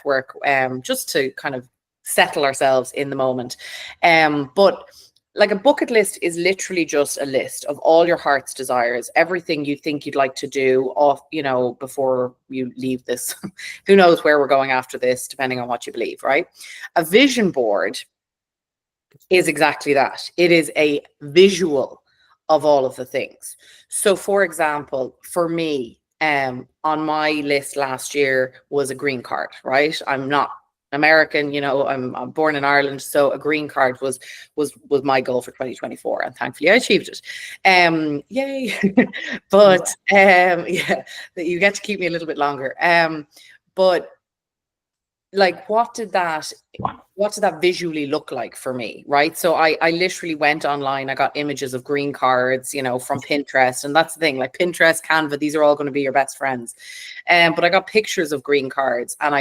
work, just to kind of settle ourselves in the moment. But like a bucket list is literally just a list of all your heart's desires, everything you think you'd like to do off, before you leave this. Who knows where we're going after this, depending on what you believe, right? A vision board is exactly that. It is a visual of all of the things. So for example, for me, on my list last year was a green card, right? I'm not American, I'm born in Ireland, so a green card was my goal for 2024, and thankfully I achieved it. Yay. But yeah, you get to keep me a little bit longer. But like, what did that visually look like for me, right? So I literally went online, I got images of green cards, from Pinterest. And that's the thing, like Pinterest, Canva, these are all going to be your best friends. But I got pictures of green cards, and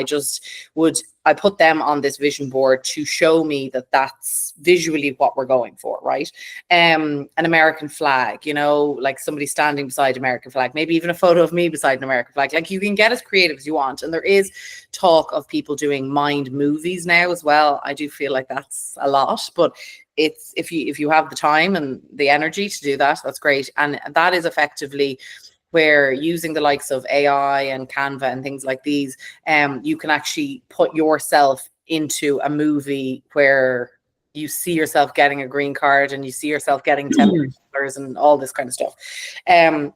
I put them on this vision board to show me that that's visually what we're going for, right? An American flag, like somebody standing beside American flag, maybe even a photo of me beside an American flag. Like, you can get as creative as you want. And there is talk of people doing mind movies now as well. I do feel like that's a lot, but it's, if you have the time and the energy to do that, that's great. And that is effectively where, using the likes of AI and Canva and things like these, you can actually put yourself into a movie where you see yourself getting a green card and you see yourself getting $10 and all this kind of stuff.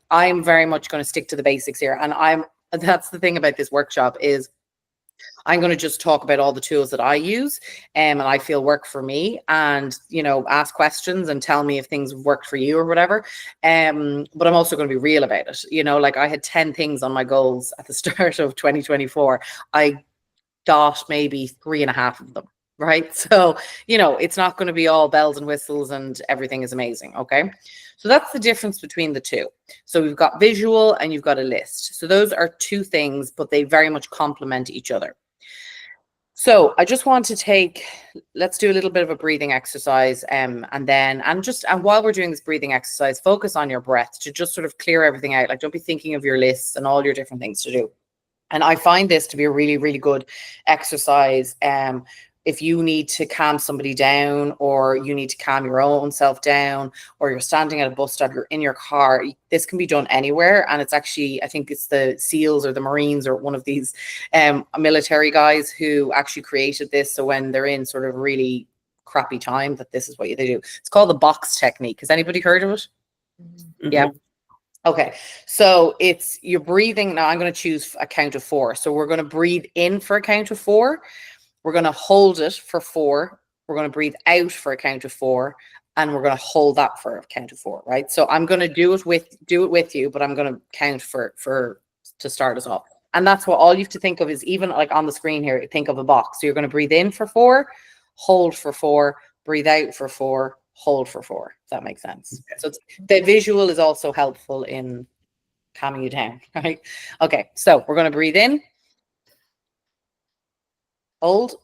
I'm very much going to stick to the basics here. And that's the thing about this workshop, is I'm going to just talk about all the tools that I use, and I feel work for me, and, ask questions and tell me if things worked for you or whatever. But I'm also going to be real about it. Like, I had 10 things on my goals at the start of 2024. I got maybe 3.5 of them. Right. So, it's not going to be all bells and whistles and everything is amazing. Okay. So that's the difference between the two. So we've got visual and you've got a list. So those are two things, but they very much complement each other. So I just want to let's do a little bit of a breathing exercise. And while we're doing this breathing exercise, focus on your breath to just sort of clear everything out. Like, don't be thinking of your lists and all your different things to do. And I find this to be a really, really good exercise. If you need to calm somebody down, or you need to calm your own self down, or you're standing at a bus stop, you're in your car, this can be done anywhere. And it's actually, I think it's the SEALs or the Marines or one of these military guys who actually created this. So when they're in sort of really crappy time, that this is what they do. It's called the box technique. Has anybody heard of it? Mm-hmm. Yeah. Okay, so it's, you're breathing. Now I'm going to choose a count of 4. So we're going to breathe in for a count of 4. We're going to hold it for 4. We're going to breathe out for a count of 4, and we're going to hold that for a count of 4. Right. So I'm going to do it with you, but I'm going to count to start us off. And that's what all you have to think of is, even like on the screen here, think of a box. So you're going to breathe in for 4, hold for 4, breathe out for 4, hold for 4. If that makes sense. Okay. So the visual is also helpful in calming you down. Right. Okay. So we're going to breathe in. Hold,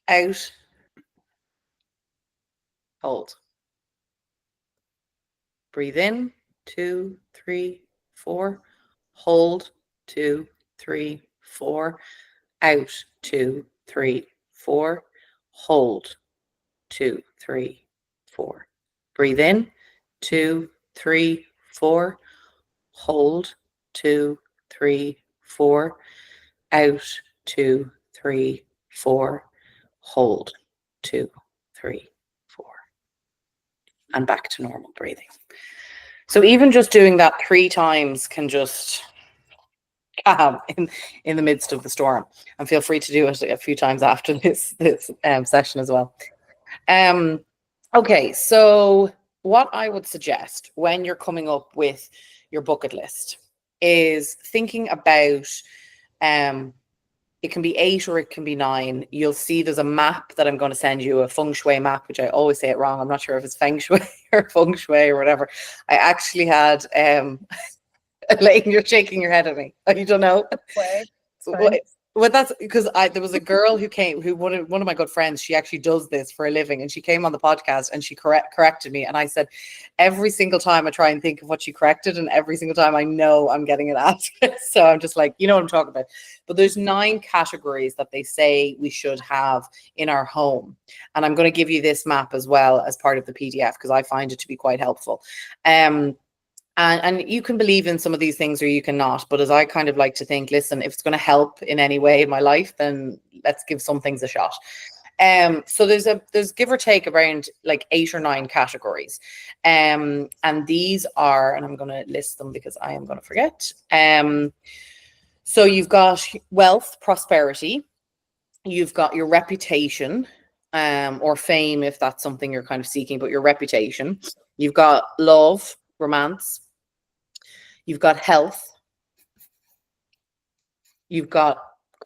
out, hold. Breathe in, 2, 3, 4. Hold, 2, 3, 4. Out, 2, 3, 4. Hold, 2, 3, 4. Breathe in, 2, 3, 4. Hold, 2, 3, 4. Out, 2, 3, 4. Hold, 2, 3, 4. And back to normal breathing. So even just doing that 3 times can just calm in the midst of the storm. And feel free to do it a few times after this session as well. Okay, so what I would suggest when you're coming up with your bucket list is thinking about, it can be 8 or it can be 9. You'll see there's a map that I'm going to send you, a feng shui map, which I always say it wrong. I'm not sure if it's feng shui or feng shui or whatever. I actually had, Elaine, you're shaking your head at me. You don't know? Wait, What? Well, that's because there was a girl who came, who one of my good friends, she actually does this for a living, and she came on the podcast and she corrected me, and I said, every single time I try and think of what she corrected, and every single time I know I'm getting it at. So I'm just like, you know what I'm talking about. But there's 9 categories that they say we should have in our home, and I'm going to give you this map as well as part of the PDF because I find it to be quite helpful. And you can believe in some of these things or you cannot. But as I kind of like to think, listen, if it's going to help in any way in my life, then let's give some things a shot. So there's give or take around like 8 or 9 categories. And these are, and I'm going to list them because I am going to forget. So you've got wealth, prosperity. You've got your reputation, or fame, if that's something you're kind of seeking, but your reputation. You've got love, romance. You've got health. You've got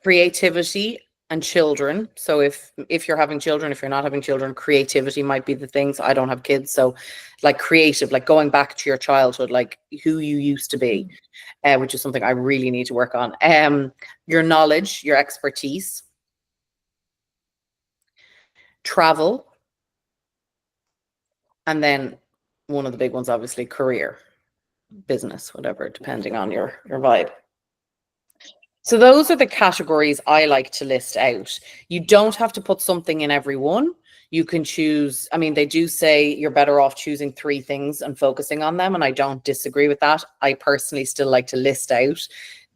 creativity and children. So if you're having children, if you're not having children, creativity might be the things. I don't have kids, so like creative, like going back to your childhood, like who you used to be, which is something I really need to work on. Your knowledge, your expertise, travel, and then one of the big ones, obviously, career, business, whatever, depending on your vibe. So those are the categories I like to list out. You don't have to put something in every one. You can choose. I mean, they do say you're better off choosing 3 things and focusing on them, and I don't disagree with that. I personally still like to list out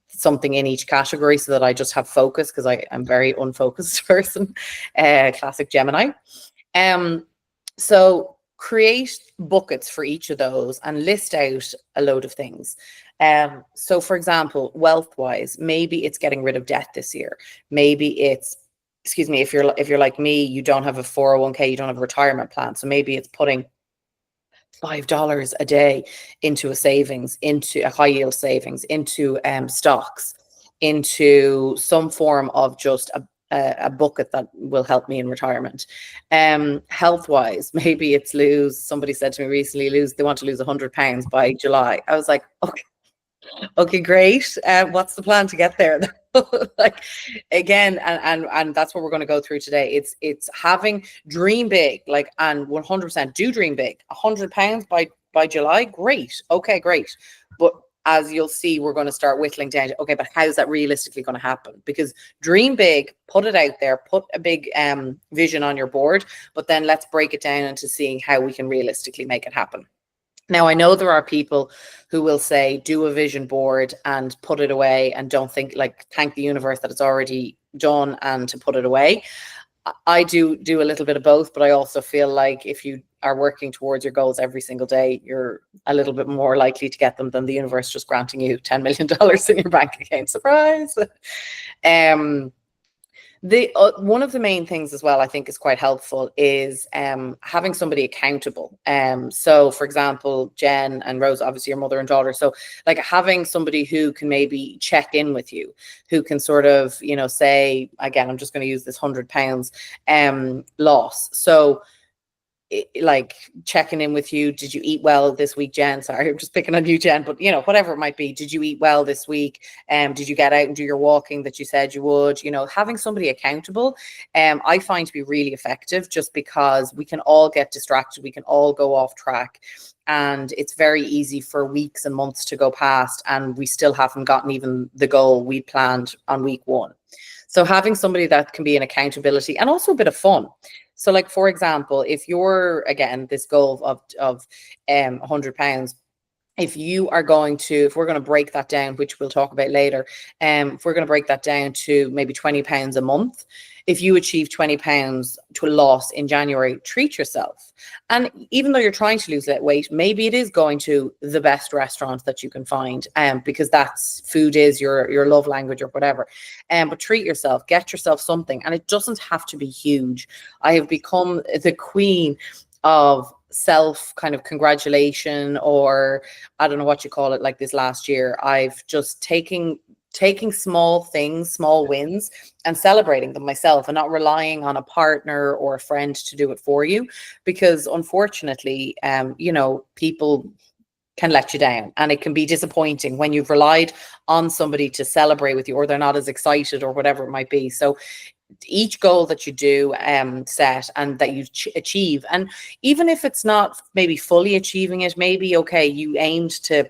something in each category so that I just have focus, because I'm very unfocused person, classic Gemini. So create buckets for each of those and list out a load of things. So for example, wealth wise, maybe it's getting rid of debt this year. Maybe it's, excuse me, if you're like me, you don't have a 401k, you don't have a retirement plan. So maybe it's putting $5 a day into a savings, into a high yield savings, into stocks, into some form of just a bucket that will help me in retirement. Health wise, maybe it's somebody said to me recently, they want to lose £100 by July. I was like, okay, great. What's the plan to get there? Like, again, and that's what we're going to go through today. It's having dream big, like, and 100% do dream big. £100 by July, great. Okay, great. But as you'll see, we're going to start whittling down to, okay, but how's that realistically going to happen? Because dream big, put it out there, put a big vision on your board, but then let's break it down into seeing how we can realistically make it happen. Now, I know there are people who will say, do a vision board and put it away and don't think, like, thank the universe that it's already done and to put it away. I do a little bit of both, but I also feel like if you are working towards your goals every single day, you're a little bit more likely to get them than the universe just granting you $10 million in your bank account. Surprise. One of the main things as well, I think, is quite helpful is having somebody accountable. So for example, Jen and Rose, obviously your mother and daughter. So like having somebody who can maybe check in with you, who can sort of, say, again, I'm just going to use this £100 loss. So like checking in with you. Did you eat well this week, Jen? Sorry, I'm just picking on you, Jen, but whatever it might be. Did you eat well this week? Did you get out and do your walking that you said you would? Having somebody accountable, I find to be really effective, just because we can all get distracted. We can all go off track. And it's very easy for weeks and months to go past and we still haven't gotten even the goal we planned on week 1. So having somebody that can be an accountability and also a bit of fun. So like, for example, if you're, again, this goal of £100, if we're going to break that down, which we'll talk about later, if we're going to break that down to maybe £20 a month, if you achieve £20 to a loss in January, treat yourself. And even though you're trying to lose that weight, maybe it is going to the best restaurant that you can find, because food is your love language or whatever. But treat yourself, get yourself something, and it doesn't have to be huge. I have become the queen of self kind of congratulation, or I don't know what you call it, like this last year. I've just taking small things, small wins, and celebrating them myself, and not relying on a partner or a friend to do it for you, because unfortunately, people can let you down, and it can be disappointing when you've relied on somebody to celebrate with you, or they're not as excited, or whatever it might be. So each goal that you do set and that you achieve, and even if it's not maybe fully achieving it, maybe okay, you aimed to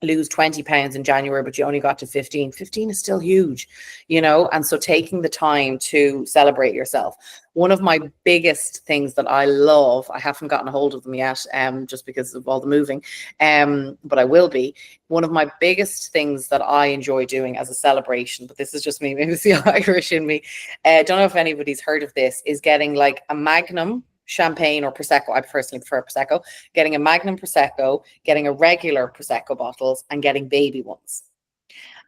lose 20 pounds in January, but you only got to 15 is still huge, you know. And so taking the time to celebrate yourself. One of my biggest things that I love, I haven't gotten a hold of them yet, just because of all the moving, but I will be. One of my biggest things that I enjoy doing as a celebration, but this is just me, maybe it's the Irish in me, I don't know if anybody's heard of this, is getting like a Magnum champagne or Prosecco. I personally prefer Prosecco. Getting a Magnum Prosecco, getting a regular Prosecco bottles, and getting baby ones.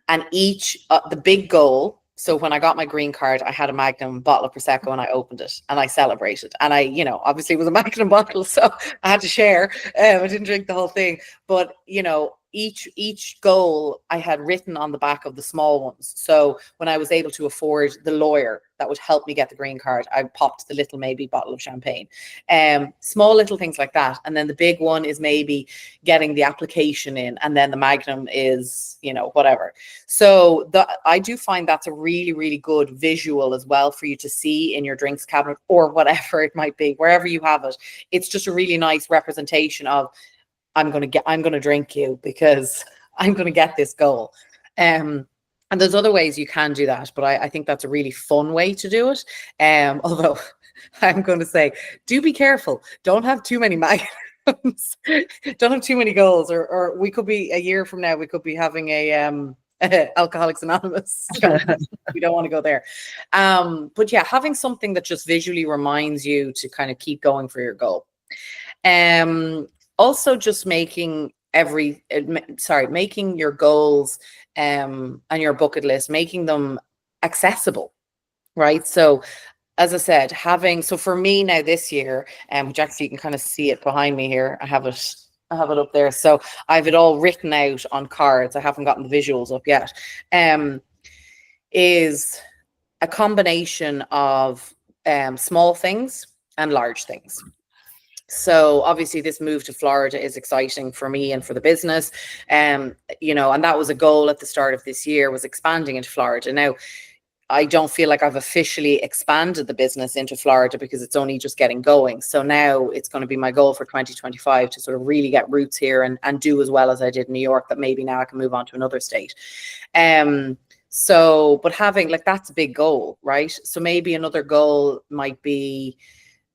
And each, the big goal. So when I got my green card, I had a Magnum bottle of Prosecco and I opened it and I celebrated. And I, you know, obviously it was a Magnum bottle, so I had to share. I didn't drink the whole thing. But, you know, each goal I had written on the back of the small ones. So when I was able to afford the lawyer that would help me get the green card, I popped the little maybe bottle of champagne. Small little things like that. And then the big one is maybe getting the application in, and then the Magnum is, you know, whatever. So I do find that's a really, really good visual as well for you to see in your drinks cabinet, or whatever it might be, wherever you have it. It's just a really nice representation of, I'm going to drink you because I'm going to get this goal. And there's other ways you can do that, but I think that's a really fun way to do it. Although I'm going to say, do be careful. Don't have too many magnums. Don't have too many goals, or we could be, a year from now, we could be having a Alcoholics Anonymous. We don't want to go there. But yeah, having something that just visually reminds you to kind of keep going for your goal. Also just making making your goals and your bucket list, making them accessible, right? So as I said, so for me now this year, which actually you can kind of see it behind me here, I have it up there. So I have it all written out on cards. I haven't gotten the visuals up yet. Is a combination of small things and large things. So obviously this move to Florida is exciting for me and for the business. You know, and that was a goal at the start of this year, was expanding into Florida. Now, I don't feel like I've officially expanded the business into Florida because it's only just getting going. So now it's going to be my goal for 2025 to sort of really get roots here and do as well as I did in New York, that maybe now I can move on to another state. So, but having, like, that's a big goal, right? So maybe another goal might be,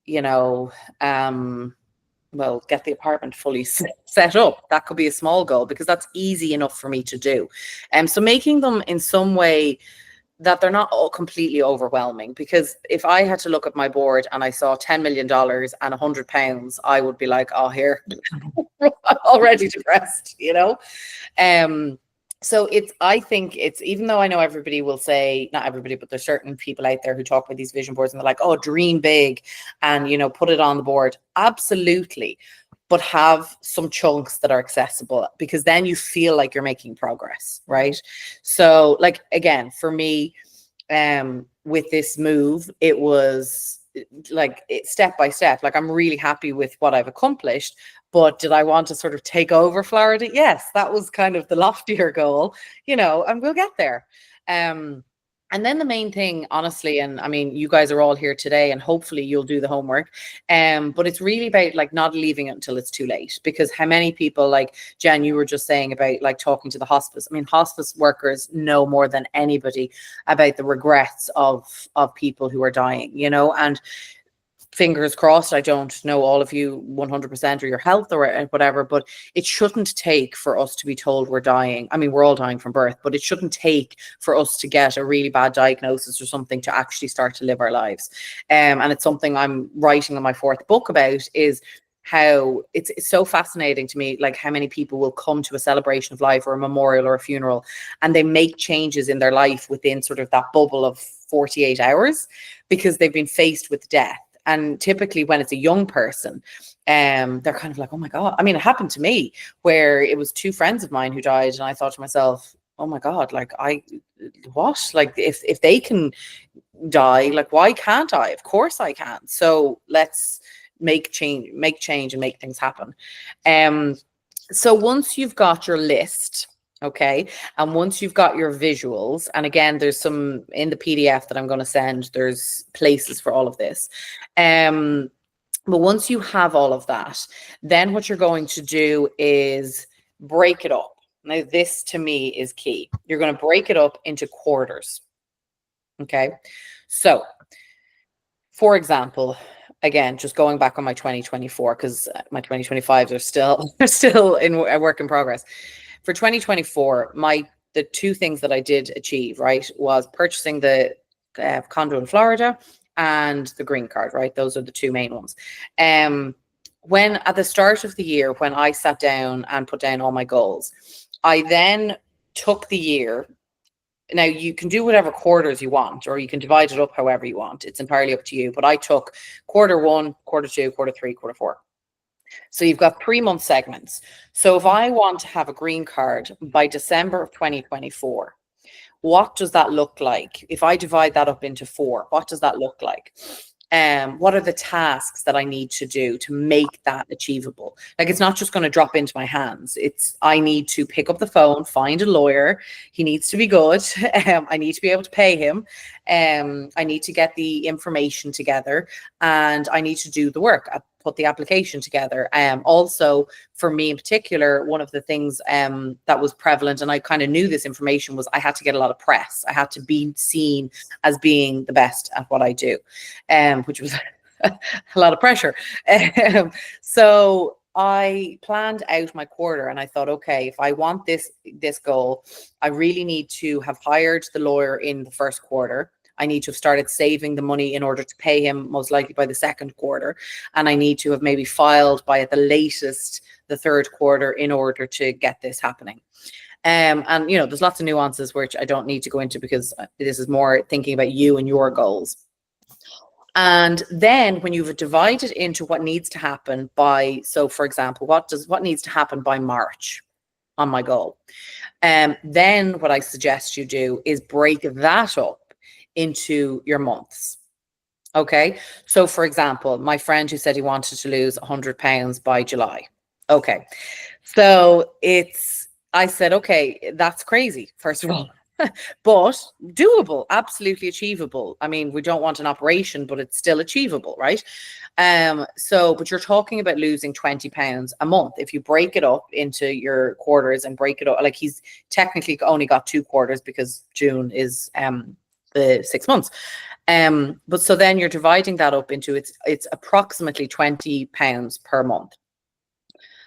you know, well, get the apartment fully set up. That could be a small goal because that's easy enough for me to do. So making them in some way that they're not all completely overwhelming, because if I had to look at my board and I saw $10 million and £100, I would be like, oh, here, I'm already depressed, you know? So I think it's, even though I know everybody will say, not everybody, but there's certain people out there who talk about these vision boards and they're like, oh, dream big and, you know, put it on the board. Absolutely. But have some chunks that are accessible, because then you feel like you're making progress, right? So, like, again, for me, with this move, it was like step by step. Like, I'm really happy with what I've accomplished, but did I want to sort of take over Florida? Yes, that was kind of the loftier goal, you know, and we'll get there. And then the main thing, honestly, and I mean, you guys are all here today and hopefully you'll do the homework. But it's really about, like, not leaving it until it's too late, because how many people, like Jen, you were just saying about, like, talking to the hospice. I mean, hospice workers know more than anybody about the regrets of people who are dying, you know, and fingers crossed, I don't know all of you 100% or your health or whatever, but it shouldn't take for us to be told we're dying. I mean, we're all dying from birth, but it shouldn't take for us to get a really bad diagnosis or something to actually start to live our lives. And it's something I'm writing on my 4th book about, is how it's so fascinating to me, like how many people will come to a celebration of life or a memorial or a funeral, and they make changes in their life within sort of that bubble of 48 hours because they've been faced with death. And typically when it's a young person, they're kind of like, oh my God. I mean, it happened to me where it was 2 friends of mine who died. And I thought to myself, oh my God, like what? Like if they can die, like why can't I? Of course I can. So let's make change and make things happen. So once you've got your list, okay, and once you've got your visuals, and again, there's some in the PDF that I'm going to send, there's places for all of this. But once you have all of that, then what you're going to do is break it up. Now, this to me is key. You're going to break it up into quarters. Okay. So, for example, again, just going back on my 2024, because my 2025s are still are still in a work in progress. For 2024, the two things that I did achieve, right, was purchasing the condo in Florida and the green card, right? Those are the two main ones. When at the start of the year, when I sat down and put down all my goals, I then took the year. Now you can do whatever quarters you want, or you can divide it up however you want. It's entirely up to you. But I took quarter one, quarter two, quarter three, quarter four. So you've got 3 month segments. So if I want to have a green card by December of 2024, what does that look like? If I divide that up into 4, what does that look like? What are the tasks that I need to do to make that achievable? Like, it's not just going to drop into my hands. I need to pick up the phone, find a lawyer. He needs to be good. I need to be able to pay him. I need to get the information together, and I need to do the work. Put the application together. Also, for me in particular, one of the things that was prevalent, and I kind of knew this information, was I had to get a lot of press. I had to be seen as being the best at what I do, which was a lot of pressure. So I planned out my quarter, and I thought, okay, if I want this goal, I really need to have hired the lawyer in the first quarter. I need to have started saving the money in order to pay him most likely by the second quarter. And I need to have maybe filed by at the latest the third quarter in order to get this happening. And, there's lots of nuances which I don't need to go into, because this is more thinking about you and your goals. And then when you've divided into what needs to happen by, so for example, what needs to happen by March on my goal? Then what I suggest you do is break that up into your months. Okay. So for example, my friend who said he wanted to lose 100 pounds by July. Okay. So I said, okay, that's crazy, first of all, but doable, absolutely achievable. I mean, we don't want an operation, but it's still achievable, right? But you're talking about losing 20 pounds a month. If you break it up into your quarters and break it up, like, he's technically only got 2 quarters because June is, the 6 months. But so then you're dividing that up into, it's approximately 20 pounds per month.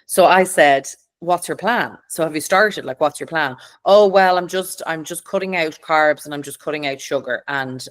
So I said, what's your plan? So have you started? Like, what's your plan? Oh, well, I'm just cutting out carbs, and I'm just cutting out sugar, and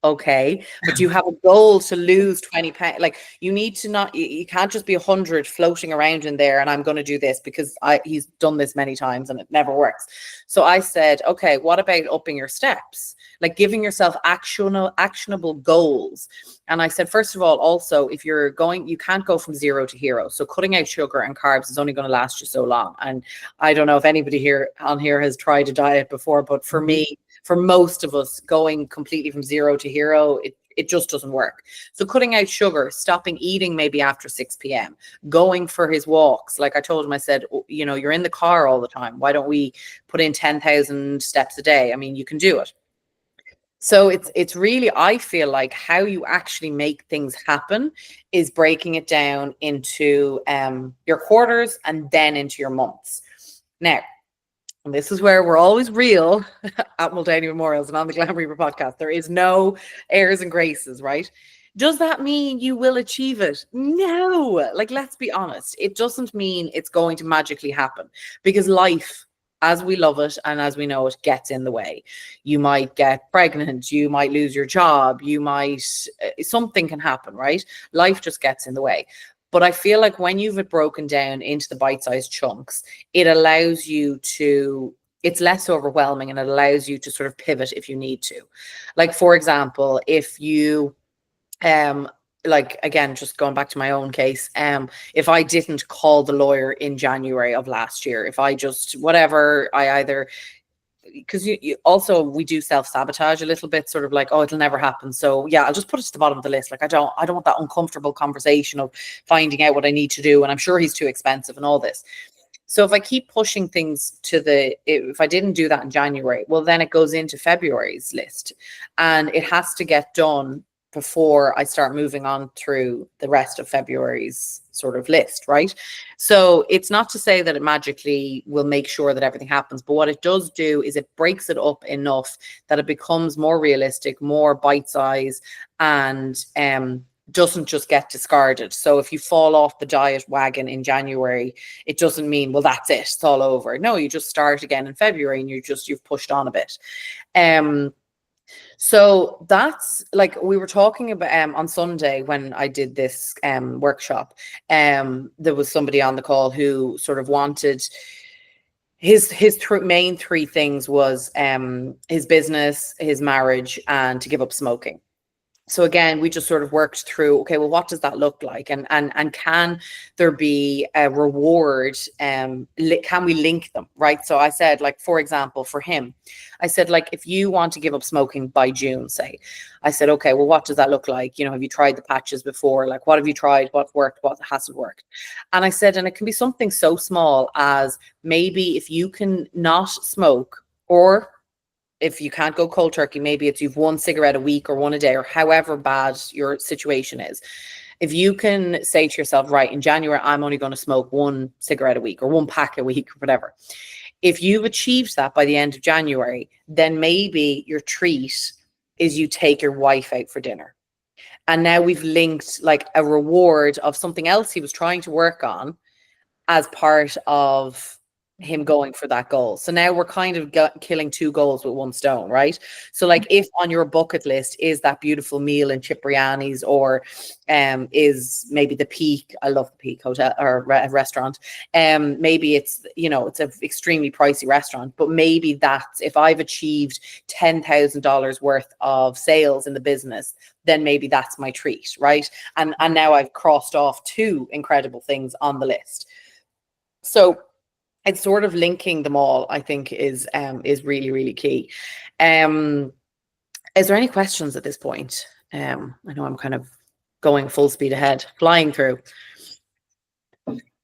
okay, but you have a goal to lose 20 pounds. Like, you need to not, you can't just be 100 floating around in there, and I'm going to do this because he's done this many times and it never works. So I said, okay, what about upping your steps? Like, giving yourself actionable goals. And I said, first of all, also, if you're going, you can't go from 0 to hero. So cutting out sugar and carbs is only going to last you so long. And I don't know if anybody here has tried a diet before, but for me, for most of us, going completely from 0 to hero, it just doesn't work. So cutting out sugar, stopping eating maybe after 6 p.m., going for his walks. Like I told him, I said, you're in the car all the time. Why don't we put in 10,000 steps a day? I mean, you can do it. So it's really, I feel like, how you actually make things happen is breaking it down into your quarters and then into your months. Now, and this is where we're always real at Muldowney Memorials and on the Glam Reaper podcast. There is no airs and graces, right? Does that mean you will achieve it? No. Like, let's be honest. It doesn't mean it's going to magically happen, because life, as we love it and as we know it, gets in the way. You might get pregnant. You might lose your job. Something can happen, right? Life just gets in the way. But I feel like when you've it broken down into the bite-sized chunks, it allows you to, it's less overwhelming, and it allows you to sort of pivot if you need to. Like, for example, if you, like, again, just going back to my own case, if I didn't call the lawyer in January of last year, if I just, whatever, I either because you also, we do self-sabotage a little bit, sort of like, oh, it'll never happen, so yeah, I'll just put it to the bottom of the list. Like, I don't want that uncomfortable conversation of finding out what I need to do, and I'm sure he's too expensive and all this. So if I keep pushing things to if I didn't do that in January, well, then it goes into February's list, and it has to get done before I start moving on through the rest of February's sort of list, right? So it's not to say that it magically will make sure that everything happens, but what it does do is it breaks it up enough that it becomes more realistic, more bite-sized, and doesn't just get discarded. So if you fall off the diet wagon in January, it doesn't mean, well, that's it, it's all over. No, you just start again in February, and you've pushed on a bit. So that's, like, we were talking about on Sunday when I did this workshop, there was somebody on the call who sort of wanted, his main three things was his business, his marriage, and to give up smoking. So again, we just sort of worked through, okay, well, what does that look like? And can there be a reward? Can we link them, right? So I said, like, for example, for him, I said, like, if you want to give up smoking by June, say, I said, okay, well, what does that look like? You know, have you tried the patches before? Like, what have you tried? What worked? What hasn't worked? And I said, and it can be something so small as maybe if you can not smoke, or if you can't go cold turkey, maybe it's you've 1 cigarette a week or 1 a day, or however bad your situation is. If you can say to yourself, right, in January, I'm only going to smoke 1 cigarette a week or 1 pack a week or whatever. If you've achieved that by the end of January, then maybe your treat is you take your wife out for dinner. And now we've linked like a reward of something else he was trying to work on as part of him going for that goal. So now we're kind of killing 2 goals with 1 stone, right? So like, if on your bucket list is that beautiful meal in Cipriani's, or is maybe the Peak, I love the Peak hotel or restaurant, maybe it's, you know, it's an extremely pricey restaurant, but maybe that's, if I've achieved $10,000 worth of sales in the business, then maybe that's my treat, right? And now I've crossed off 2 incredible things on the list. So it's sort of linking them all, I think, is really, really key. Is there any questions at this point? I know I'm kind of going full speed ahead, flying through.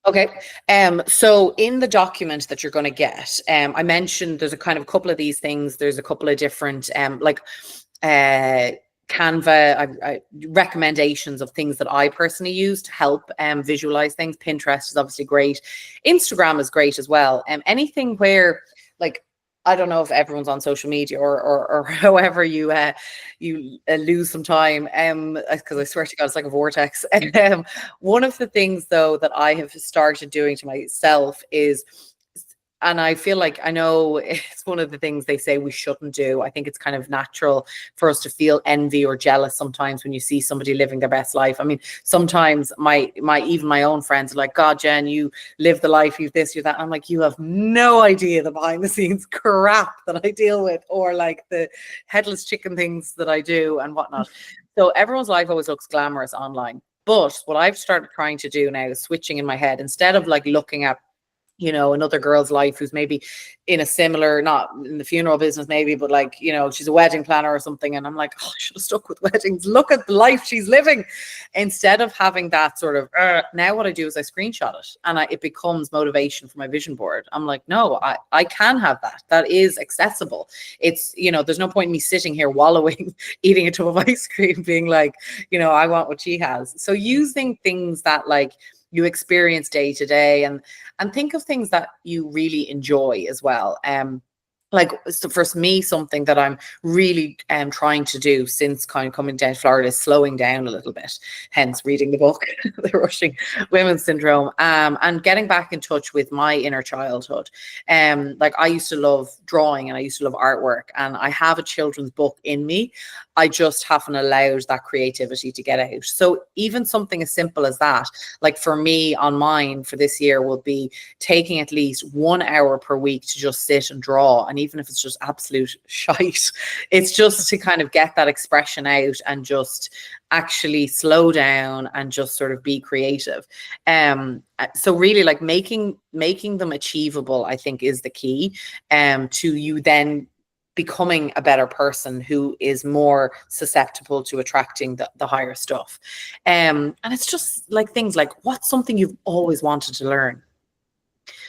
Okay. So in the document that you're going to get, I mentioned there's a kind of a couple of these things. There's a couple of different Canva recommendations of things that I personally use to help visualize things. Pinterest is obviously great. Instagram is great as well. Anything where, like, I don't know if everyone's on social media or however you lose some time, because I swear to God, it's like a vortex. One of the things, though, that I have started doing to myself is, and I feel like, I know it's one of the things they say we shouldn't do. I think it's kind of natural for us to feel envy or jealous sometimes when you see somebody living their best life. I mean, sometimes even my own friends are like, God, Jen, you live the life, you've this, you that. I'm like, you have no idea the behind the scenes crap that I deal with, or like the headless chicken things that I do and whatnot. So everyone's life always looks glamorous online. But what I've started trying to do now is switching in my head, instead of like looking at, you know, another girl's life who's maybe in a similar, not in the funeral business maybe, but like, you know, she's a wedding planner or something. And I'm like, oh, I should have stuck with weddings. Look at the life she's living. Instead of having that sort of, now what I do is I screenshot it, and it becomes motivation for my vision board. I'm like, no, I can have that. That is accessible. It's, you know, there's no point in me sitting here wallowing, eating a tub of ice cream, being like, you know, I want what she has. So using things that like you experience day to day, and think of things that you really enjoy as well. Like, so for me, something that I'm really trying to do since kind of coming down to Florida is slowing down a little bit, hence reading the book, The Rushing Women's Syndrome, and getting back in touch with my inner childhood. Like, I used to love drawing and I used to love artwork, and I have a children's book in me. I just haven't allowed that creativity to get out. So even something as simple as that, like for me on mine for this year, will be taking at least 1 hour per week to just sit and draw. And even if it's just absolute shite, it's just to kind of get that expression out and just actually slow down and just sort of be creative. So really, like, making them achievable, I think, is the key to you then becoming a better person who is more susceptible to attracting the higher stuff. And it's just like things like, what's something you've always wanted to learn?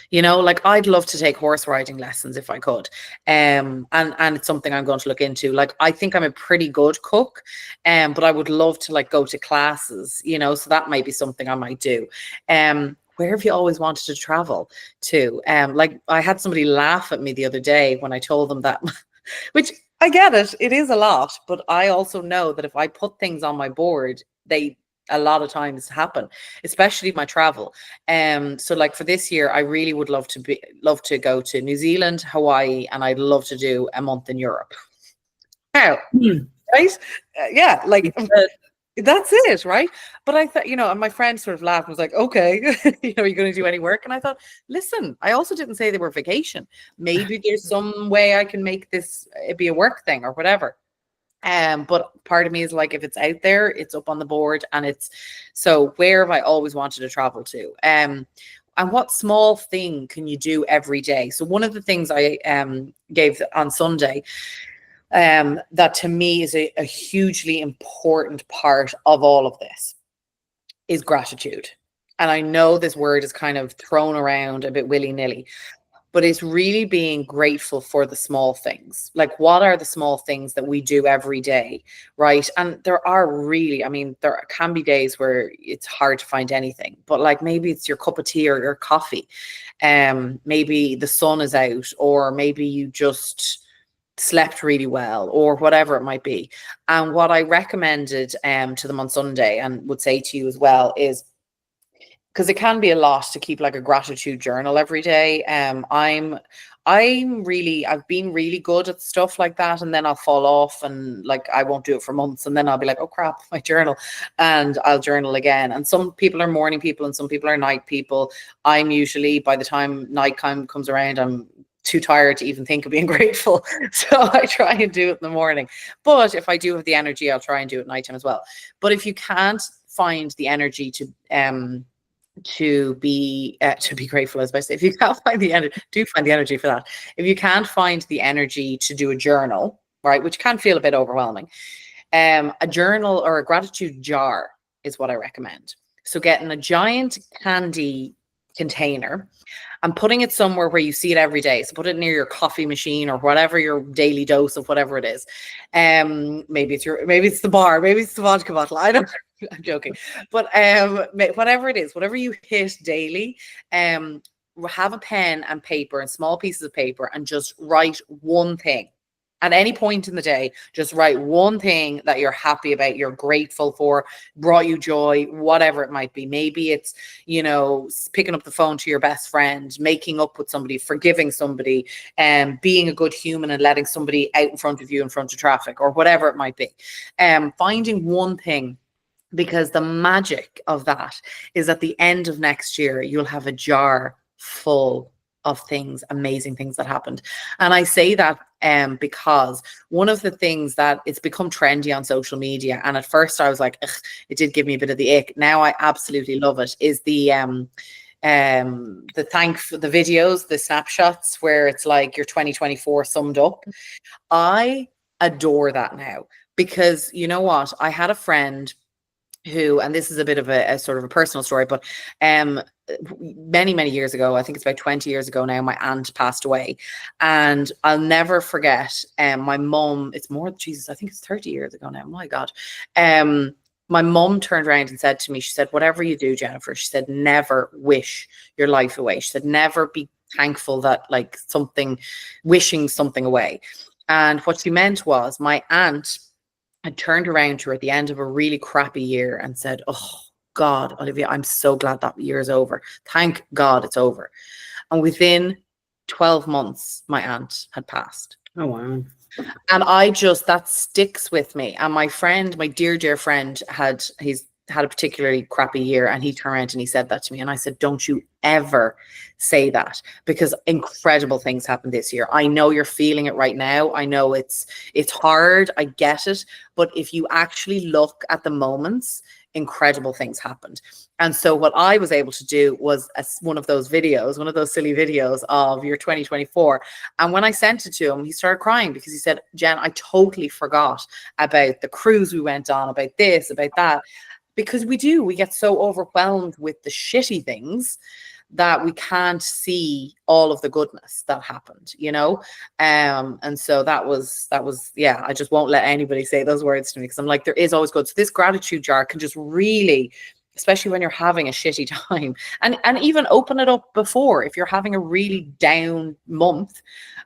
You know, like, I'd love to take horse riding lessons if I could. And it's something I'm going to look into. Like, I think I'm a pretty good cook, but I would love to, like, go to classes, you know, so that might be something I might do. Where have you always wanted to travel to? Like, I had somebody laugh at me the other day when I told them that, which, I get it, it is a lot, but I also know that if I put things on my board, they a lot of times happen, especially my travel. So like for this year, I really would love to go to New Zealand, Hawaii, and I'd love to do a month in Europe. Now, right? Yeah, like, that's it, right? But I thought, you know, and my friend sort of laughed and was like, okay, you know, are you going to do any work? And I thought, listen, I also didn't say they were vacation. Maybe there's some way I can make this be a work thing or whatever. But part of me is like, if it's out there, it's up on the board, and it's, so where have I always wanted to travel to? And what small thing can you do every day? So one of the things I gave on Sunday, that to me is a hugely important part of all of this, is gratitude. And I know this word is kind of thrown around a bit willy-nilly, but it's really being grateful for the small things. Like, what are the small things that we do every day, right? And there are really, I mean, there can be days where it's hard to find anything, but like, maybe it's your cup of tea or your coffee. Maybe the sun is out, or maybe you just slept really well, or whatever it might be. And what I recommended to them on Sunday, and would say to you as well, is, because it can be a lot to keep like a gratitude journal every day. I've been really good at stuff like that, and then I'll fall off, and like, I won't do it for months, and then I'll be like, oh crap, my journal, and I'll journal again. And some people are morning people and some people are night people. I'm usually, by the time nighttime comes around, I'm too tired to even think of being grateful. So I try and do it in the morning. But if I do have the energy, I'll try and do it at nighttime as well. But if you can't find the energy to be grateful, as I say, if you can't find the energy, do find the energy for that. If you can't find the energy to do a journal, right, which can feel a bit overwhelming, a journal or a gratitude jar is what I recommend. So getting a giant candy container and putting it somewhere where you see it every day. So put it near your coffee machine or whatever your daily dose of whatever it is. Maybe it's the bar, maybe it's the vodka bottle. I don't know. I'm joking. But whatever it is, whatever you hit daily, have a pen and paper and small pieces of paper, and just write one thing. At any point in the day, just write one thing that you're happy about, you're grateful for, brought you joy, whatever it might be. Maybe it's, you know, picking up the phone to your best friend, making up with somebody, forgiving somebody, and being a good human and letting somebody out in front of you in front of traffic, or whatever it might be. Finding one thing, because the magic of that is at the end of next year, you'll have a jar full of things, amazing things that happened. And I say that because one of the things that it's become trendy on social media, and at first I was like, ugh, it did give me a bit of the ick. Now I absolutely love it, is the videos, the snapshots, where it's like your 2024 summed up. I adore that now, because you know what? I had a friend who, and this is a bit of a sort of a personal story, but many years ago, I think it's about 20 years ago now, my aunt passed away, and I'll never forget, my mum, it's more, Jesus, I think it's 30 years ago now, my God. My mum turned around and said to me, she said, whatever you do, Jennifer, she said, never wish your life away. She said, never be thankful that, like, wishing something away. And what she meant was, my aunt had turned around to her at the end of a really crappy year and said, oh God, Olivia, I'm so glad that year is over. Thank God it's over. And within 12 months, my aunt had passed. Oh, wow. And that sticks with me. And my friend, my dear friend, he's had a particularly crappy year, and he turned around and he said that to me, and I said, don't you ever say that, because incredible things happened this year. I know you're feeling it right now. I know it's hard. I get it. But if you actually look at the moments, incredible things happened. And so what I was able to do was one of those videos, one of those silly videos of your 2024. And when I sent it to him, he started crying, because he said, Jen, I totally forgot about the cruise we went on, about this, about that. Because we get so overwhelmed with the shitty things that we can't see all of the goodness that happened, you know? And so that was, yeah, I just won't let anybody say those words to me, because I'm like, there is always good. So this gratitude jar can just really, especially when you're having a shitty time, and even open it up before, if you're having a really down month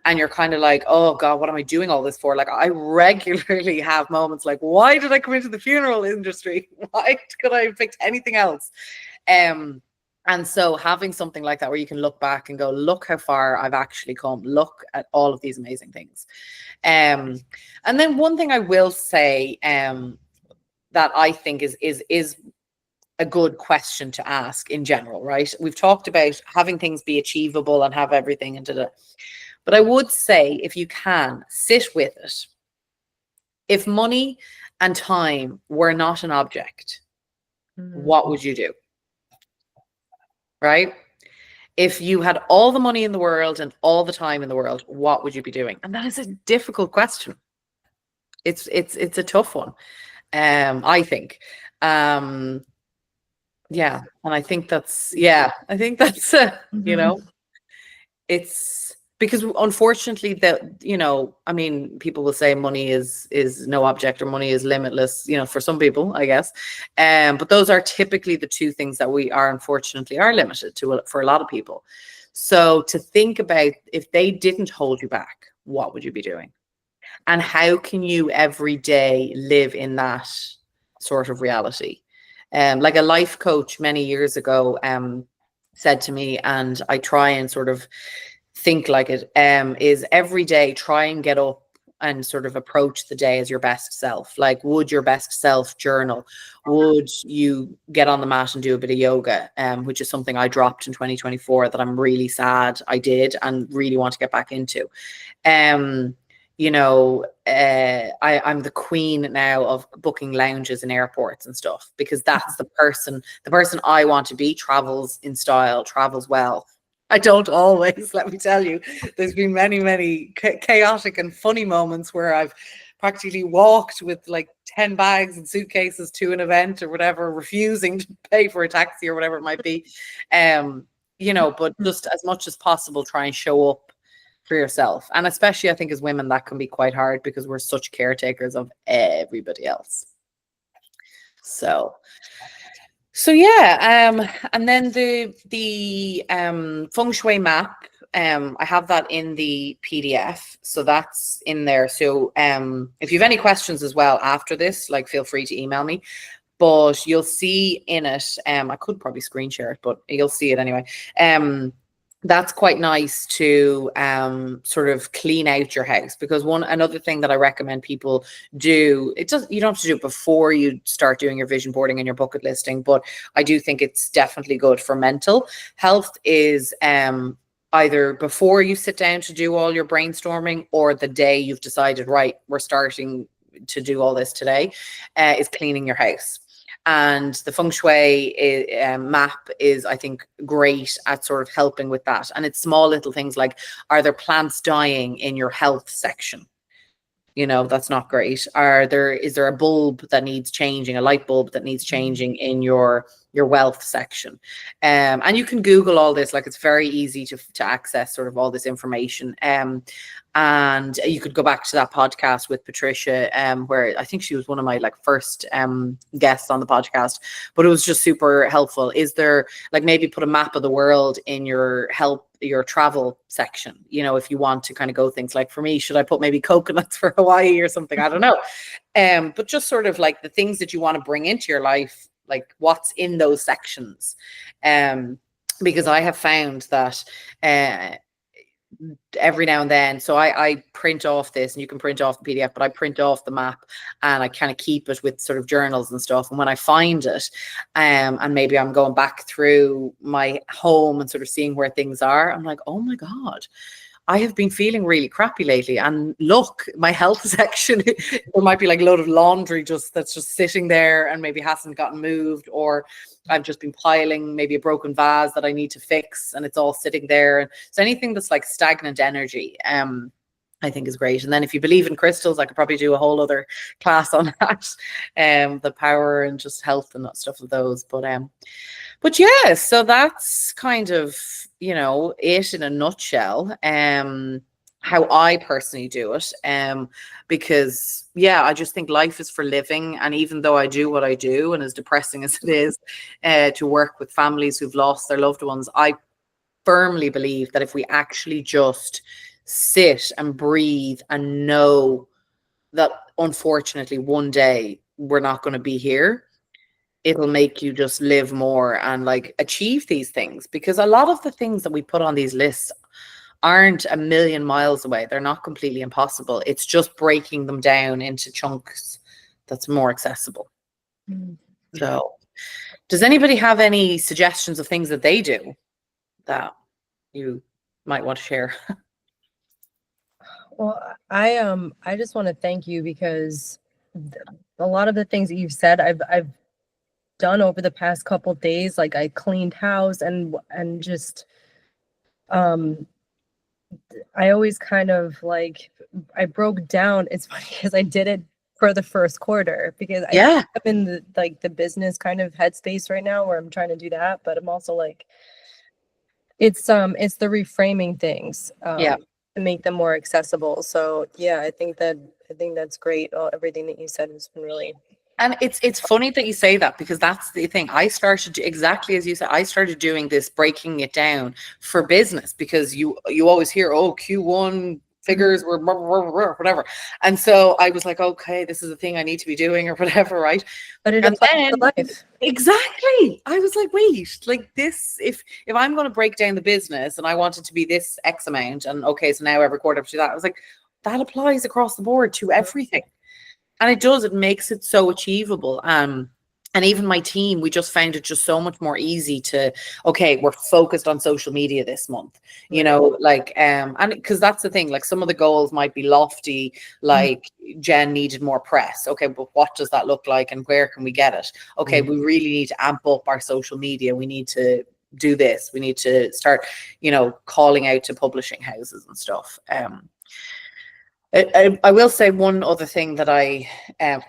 and you're kind of like, oh God, what am I doing all this for? Like, I regularly have moments like, why did I come into the funeral industry? Why could I have picked anything else? And so having something like that where you can look back and go, look how far I've actually come, look at all of these amazing things. And then one thing I will say that I think is a good question to ask in general, right? We've talked about having things be achievable and have everything into the, but I would say, if you can, sit with it. If money and time were not an object, what would you do? Right? If you had all the money in the world and all the time in the world, what would you be doing? And that is a difficult question. It's a tough one, I think. Yeah, and I think that's you know, it's because unfortunately that, you know, I mean, people will say money is no object, or money is limitless, you know, for some people, I guess. But those are typically the two things that we are unfortunately are limited to for a lot of people. So to think about, if they didn't hold you back, what would you be doing? And how can you every day live in that sort of reality? Like a life coach many years ago said to me, and I try and sort of think like it, is every day try and get up and sort of approach the day as your best self. Like, would your best self journal? Would you get on the mat and do a bit of yoga, which is something I dropped in 2024 that I'm really sad I did and really want to get back into. You know, I'm the queen now of booking lounges in airports and stuff, because that's the person I want to be. Travels in style, travels well. I don't always, let me tell you. There's been many chaotic and funny moments where I've practically walked with like 10 bags and suitcases to an event or whatever, refusing to pay for a taxi or whatever it might be. You know, but just as much as possible, try and show up for yourself. And especially, I think, as women, that can be quite hard, because we're such caretakers of everybody else. So yeah, and then the feng shui map, I have that in the PDF, so that's in there. So if you have any questions as well after this, like, feel free to email me. But you'll see in it, I could probably screen share it, but you'll see it anyway. That's quite nice to sort of clean out your house, because another thing that I recommend people do, you don't have to do it before you start doing your vision boarding and your bucket listing, but I do think it's definitely good for mental health, is either before you sit down to do all your brainstorming, or the day you've decided, right, we're starting to do all this today, is cleaning your house. And the feng shui map is, I think, great at sort of helping with that. And it's small little things like, are there plants dying in your health section? You know, that's not great. Is there a bulb that needs changing, a light bulb that needs changing in your wealth section? And you can Google all this, like, it's very easy to access sort of all this information. And you could go back to that podcast with Patricia, where I think she was one of my like first guests on the podcast, but it was just super helpful. Is there, like, maybe put a map of the world in your travel section, you know, if you want to kind of go things like, for me, should I put maybe coconuts for Hawaii or something? I don't know. But just sort of like the things that you want to bring into your life, like what's in those sections. Because I have found that every now and then. So I print off this, and you can print off the PDF, but I print off the map and I kind of keep it with sort of journals and stuff. And when I find it, and maybe I'm going back through my home and sort of seeing where things are, I'm like, oh my God, I have been feeling really crappy lately. And look, my health section, there might be like a load of laundry that's just sitting there and maybe hasn't gotten moved, or I've just been piling maybe a broken vase that I need to fix and it's all sitting there. And so anything that's like stagnant energy, I think is great. And then if you believe in crystals, I could probably do a whole other class on that, the power and just health and that stuff of those. But yeah, so that's kind of, it in a nutshell. How I personally do it. Because yeah, I just think life is for living. And even though I do what I do, and as depressing as it is, to work with families who've lost their loved ones, I firmly believe that if we actually just sit and breathe and know that unfortunately one day we're not going to be here, it'll make you just live more and like achieve these things. Because a lot of the things that we put on these lists aren't a million miles away. They're not completely impossible. It's just breaking them down into chunks that's more accessible. So does anybody have any suggestions of things that they do that you might want to share? Well, I just want to thank you, because a lot of the things that you've said, I've done over the past couple days. Like I cleaned house and just I always kind of like, I broke down. It's funny because I did it for the first quarter, because I'm in the business kind of headspace right now where I'm trying to do that, but I'm also like, it's the reframing things to make them more accessible. So yeah, I think that's great. Everything that you said has been really. And it's funny that you say that, because that's the thing. I started, exactly as you said, I started doing this, breaking it down for business, because you always hear, oh, Q1 figures were whatever. And so I was like, okay, this is the thing I need to be doing or whatever, right? But it applies to life. Exactly. I was like, wait, like this, if I'm going to break down the business and I want it to be this X amount, and okay, so now every quarter to that, I was like, that applies across the board to everything. And it does, it makes it so achievable. And even my team, we just found it just so much more easy to, okay, we're focused on social media this month, like, and because that's the thing, like some of the goals might be lofty, like Jen needed more press. Okay, but what does that look like and where can we get it? Okay, we really need to amp up our social media. We need to do this. We need to start, calling out to publishing houses and stuff. I will say one other thing that I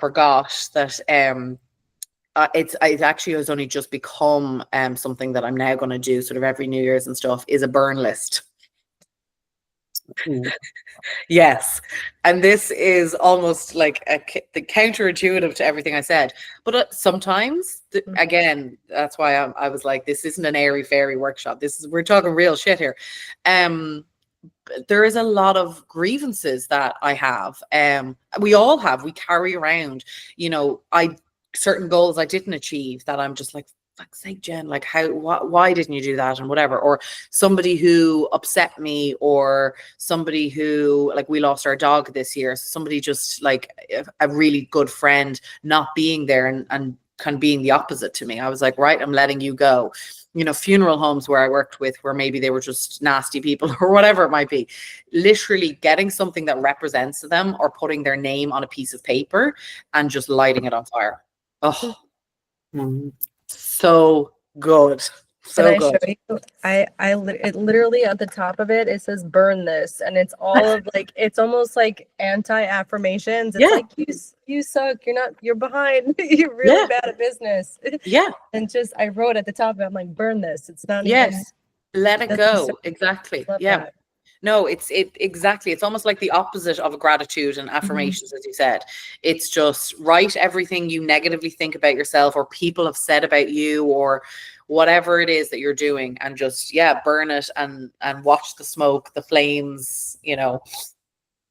forgot, that it actually has only just become something that I'm now going to do sort of every New Year's and stuff, is a burn list. Yes. And this is almost like the counterintuitive to everything I said. But sometimes, again, that's why I was like, this isn't an airy fairy workshop. We're talking real shit here. There is a lot of grievances that I have. We all have. We carry around, certain goals I didn't achieve that I'm just like, fuck's sake, Jen, like why didn't you do that and whatever? Or somebody who upset me, or somebody who, like, we lost our dog this year. Somebody just like a really good friend not being there and kind of being the opposite to me. I was like, right, I'm letting you go. Funeral homes where I worked with, where maybe they were just nasty people or whatever it might be, literally getting something that represents them, or putting their name on a piece of paper and just lighting it on fire. Oh, so good. So good. Show you? It literally at the top of it says burn this, and it's all of like, it's almost like anti-affirmations. It's like, you suck, you're behind, you're really bad at business. And just, I wrote at the top of it, I'm like, burn this. It's not even, let it go. Exactly. That. No, exactly. It's almost like the opposite of gratitude and affirmations, as you said. It's just write everything you negatively think about yourself, or people have said about you, or whatever it is that you're doing, and just, burn it and watch the smoke, the flames,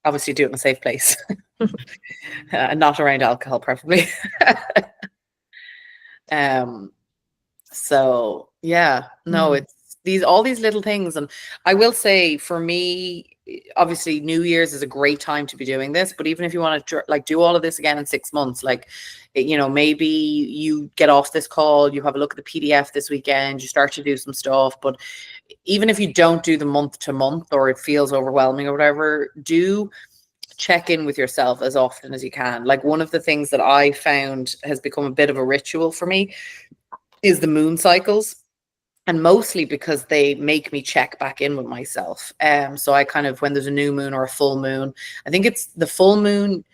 obviously do it in a safe place. Not around alcohol, preferably. So no, all these little things. And I will say, for me, obviously New Year's is a great time to be doing this, but even if you want to like do all of this again in 6 months, like, you know, maybe you get off this call, you have a look at the PDF this weekend, you start to do some stuff. But even if you don't do the month to month, or it feels overwhelming or whatever, do check in with yourself as often as you can. Like, one of the things that I found has become a bit of a ritual for me is the moon cycles. And mostly because they make me check back in with myself. So I kind of, when there's a new moon or a full moon, I think it's the full moon,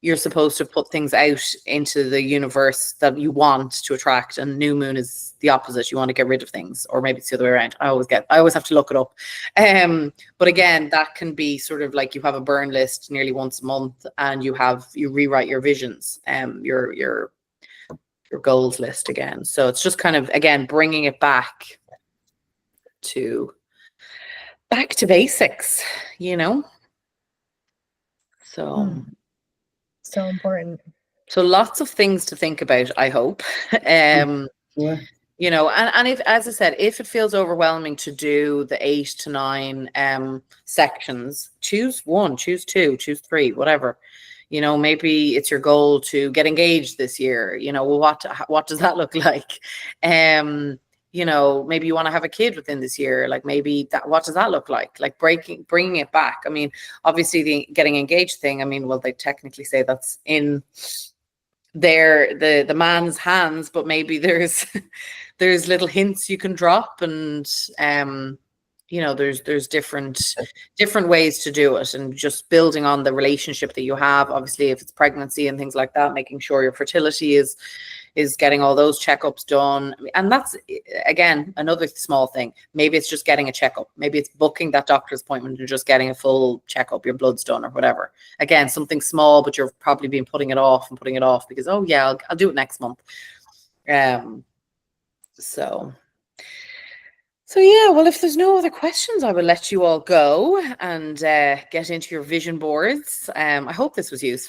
you're supposed to put things out into the universe that you want to attract, and new moon is the opposite. You want to get rid of things, or maybe it's the other way around. I always have to look it up. But again, that can be sort of like, you have a burn list nearly once a month, and you rewrite your visions, your goals list again. So it's just kind of, again, bringing it back to basics, you know. So so important. So lots of things to think about, I hope. Yeah. You know, and if, as I said, if it feels overwhelming to do the 8 to 9 sections, choose 1, choose 2, choose 3, whatever. You know, maybe it's your goal to get engaged this year. You know, well, what does that look like? You know, maybe you want to have a kid within this year. Like, maybe that, what does that look like? Like, bringing it back. I mean, obviously the getting engaged thing, I mean, well, they technically say that's in the man's hands, but maybe there's there's little hints you can drop, and you know, there's different ways to do it, and just building on the relationship that you have. Obviously, if it's pregnancy and things like that, making sure your fertility is getting all those checkups done. And that's, again, another small thing. Maybe it's just getting a checkup. Maybe it's booking that doctor's appointment and just getting a full checkup, your blood's done or whatever. Again, something small, but you're probably been putting it off because, oh yeah, I'll do it next month. So yeah, well, if there's no other questions, I will let you all go and get into your vision boards. I hope this was useful.